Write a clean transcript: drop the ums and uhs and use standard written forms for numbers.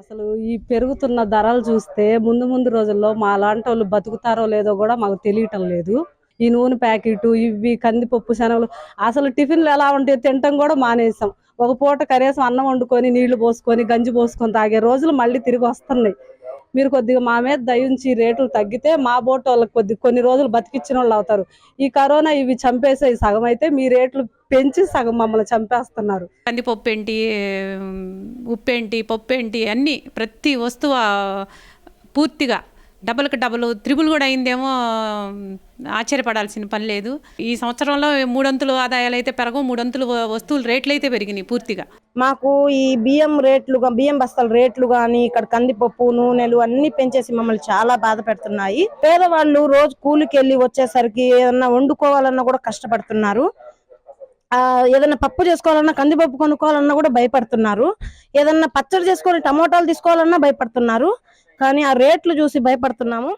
అసలు ఈ పెరుగుతున్న ధరలు చూస్తే ముందు ముందు రోజుల్లో మా లాంటి వాళ్ళు బతుకుతారో లేదో కూడా మాకు తెలియటం లేదు. ఈ నూనె ప్యాకెట్ ఇవి కందిపప్పు శనగలు అసలు టిఫిన్లు ఎలా ఉంటాయో తినటం కూడా మానేసాం. ఒక పూట కనీసం అన్నం వండుకొని నీళ్లు పోసుకొని గంజి పోసుకొని తాగే రోజులు మళ్ళీ తిరిగి వస్తున్నాయి. మీరు కొద్దిగా మా మీద దయ ఉంచి రేట్లు తగ్గితే మా బోట్ వాళ్ళకి కొన్ని రోజులు బతికిచ్చిన వాళ్ళు అవుతారు. ఈ కరోనా ఇవి చంపేసే సగం అయితే మీ రేట్లు పెంచి సగం మమ్మల్ని చంపేస్తున్నారు. కందిపప్పు ఏంటి, ఉప్పు ఏంటి, పప్పు ఏంటి, అన్నీ ప్రతి వస్తువు పూర్తిగా డబుల్కి డబుల్ త్రిబుల్ కూడా అయిందేమో. ఆశ్చర్యపడాల్సిన పని లేదు. ఈ సంవత్సరంలో 3 అంతులు ఆదాయాలు అయితే పెరగవు, 3 అంతులు వస్తువులు రేట్లు అయితే పెరిగినాయి పూర్తిగా. మాకు ఈ బియ్యం బస్తాల రేట్లు కానీ ఇక్కడ కందిపప్పు నూనెలు అన్ని పెంచేసి మమ్మల్ని చాలా బాధ పెడుతున్నాయి. పేదవాళ్ళు రోజు కూలికి వెళ్ళి వచ్చేసరికి ఏదన్నా వండుకోవాలన్నా కూడా కష్టపడుతున్నారు. ఏదన్నా పప్పు చేసుకోవాలన్నా కందిపప్పు కొనుక్కోవాలన్నా కూడా భయపడుతున్నారు. ఏదన్నా పచ్చడి చేసుకొని టమోటాలు తీసుకోవాలన్నా భయపడుతున్నారు. కానీ ఆ రేట్లు చూసి భయపడుతున్నాము.